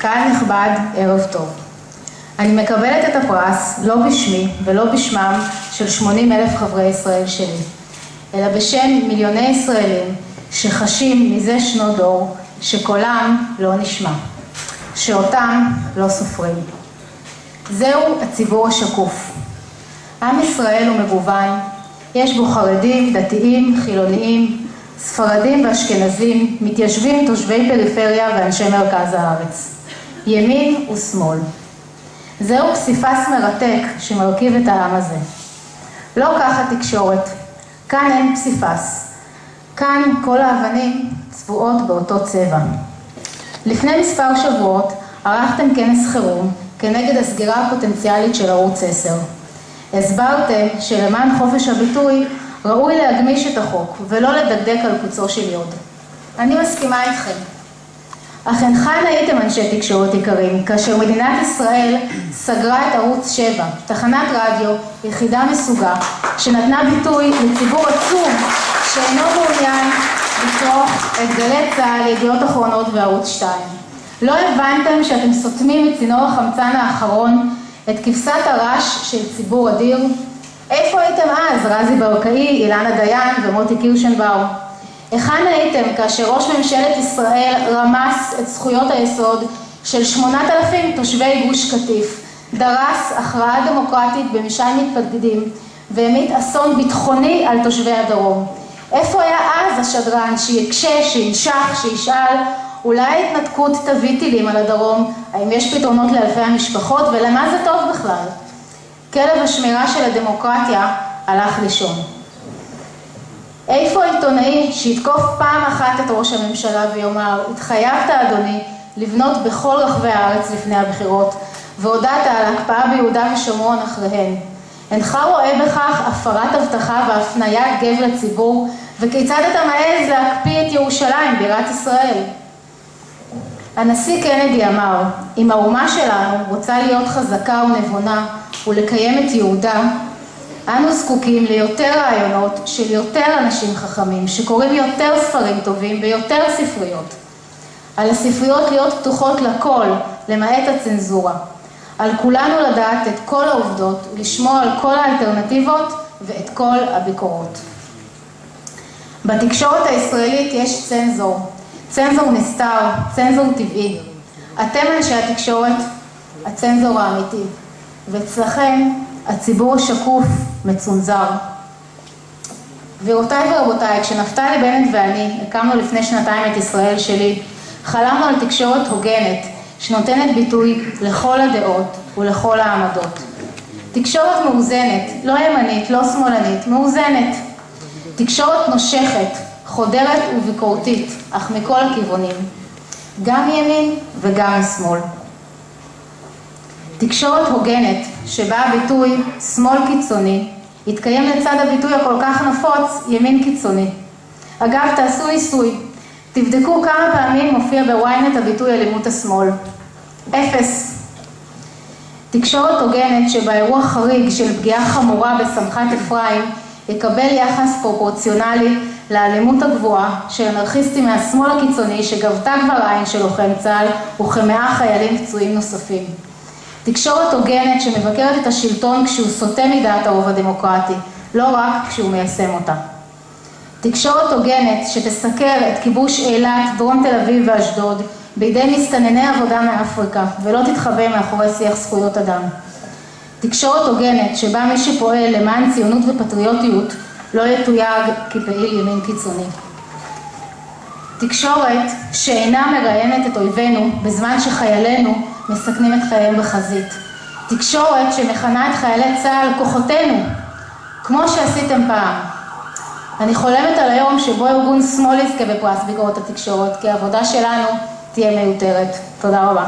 קהל נכבד, ערב טוב. אני מקבלת את הפרס לא בשמי ולא בשמם של 80,000 חברי ישראל שלי, אלא בשם מיליוני ישראלים שחשים מזה שנות דור שקולם לא נשמע, שאותם לא סופרים. זהו הציבור השקוף. עם ישראל הוא מגוון, יש בו חרדים, דתיים, חילוניים, ספרדים ואשכנזים, מתיישבים, תושבי פריפריה ואנשי מרכז הארץ, ימין ושמאל. זהו פסיפס מרתק שמרכיב את העם הזה. לא כך התקשורת, כאן אין פסיפס, כאן כל האבנים צבועות באותו צבע. לפני מספר שבועות ערכתם כנס חירום כנגד הסגירה הפוטנציאלית של ערוץ 10. הסברתם שלמען חופש הביטוי ראוי להגמיש את החוק ולא לדקדק על קוצו של יוד. אני מסכימה איתכם. אך אינכם הייתם אנשי תקשורת יקרים כאשר מדינת ישראל סגרה את ערוץ 7, תחנת רדיו יחידה מסוגה שנתנה ביטוי לציבור עצום שאינו מעוניין לצרוך את גלי צה"ל, ידיעות אחרונות וערוץ 2. לא הבנתם שאתם סותמים את צינור החמצן האחרון, את כבשת הרש של ציבור אדיר? איפה הייתם אז, רזי ברקאי, אילנה דיין ומוטי קירשנבאום? היכן הייתם כאשר ראש ממשלת ישראל רמס את זכויות היסוד של 8,000 תושבי גוש קטיף, דרס הכרעה דמוקרטית במשאל מתפקדים והמיט אסון ביטחוני על תושבי הדרום? איפה היה אז השדרן שיקשה, שינשך, שישאל אולי ההתנתקות תביא טילים על הדרום, האם יש פתרונות לאלפי המשפחות ולמה זה טוב בכלל? כלב השמירה של הדמוקרטיה הלך לישון. איפה העיתונאי שיתקוף פעם אחת את ראש הממשלה ויאמר, התחייבת אדוני לבנות בכל רחבי הארץ לפני הבחירות והודעת על הקפאה ביהודה ושומרון אחריהן? אינך רואה בכך הפרת הבטחה והפניית גב לציבור, וכיצד אתה מעז להקפיא את ירושלים בירת ישראל? הנשיא קנדי אמר, אם האומה שלנו רוצה להיות חזקה ונבונה ולקיים את יהודה, אנו זקוקים ליותר רעיונות של יותר אנשים חכמים שקוראים יותר ספרים טובים ויותר ספריות. על הספריות להיות פתוחות לכל, למעט הצנזורה. על כולנו לדעת את כל העובדות, לשמוע על כל האלטרנטיבות ואת כל הביקורות. בתקשורת הישראלית יש צנזור, צנזור נסתר, צנזור טבעי. אתם אנשי התקשורת, הצנזור האמיתי, ואצלכם הציבור השקוף מצונזר. גבירותיי ורבותיי, כשנפתלי בנט ואני הקמנו לפני שנתיים את ישראל שלי, חלמנו על תקשורת הוגנת שנותנת ביטוי לכל הדעות ולכל העמדות. תקשורת מאוזנת, לא ימנית, לא שמאלנית, מאוזנת. תקשורת נושכת, חודרת וביקורתית, אך מכל הכיוונים, גם ימין וגם משמאל. תקשורת הוגנת שבה הביטוי שמאל קיצוני יתקיים לצד הביטוי הכל כך נפוץ ימין קיצוני. אגב, תעשו ניסוי, תבדקו כמה פעמים מופיע בוויינט הביטוי אלימות השמאל. 0. תקשורת הוגנת שבה אירוע חריג של פגיעה חמורה בסמחת אפרים יקבל יחס פרופורציונלי לאלימות הגבוהה של אנרכיסטים מהשמאל הקיצוני שגבתה כבר עין של לוחם צה"ל וכ100 חיילים פצועים נוספים. תקשורת הוגנת שמבקרת את השלטון כשהוא סוטה מדעת הרוב הדמוקרטי, לא רק כשהוא מיישם אותה. תקשורת הוגנת שתסקר את כיבוש אילת, דרום תל אביב ואשדוד בידי מסתנני עבודה מאפריקה ולא תתחבא מאחורי שיח זכויות אדם. תקשורת הוגנת שבה מי שפועל למען ציונות ופטריוטיות לא יתויג כפעיל ימין קיצוני. תקשורת שאינה מראיינת את אויבינו בזמן שחיילינו מסכנים את חייהם בחזית. תקשורת שמכנה את חיילי צה"ל כוחותינו, כמו שעשיתם פעם. אני חולמת על היום שבו ארגון שמאל יזכה בפרס ביקורת התקשורת, כי העבודה שלנו תהיה מיותרת. תודה רבה.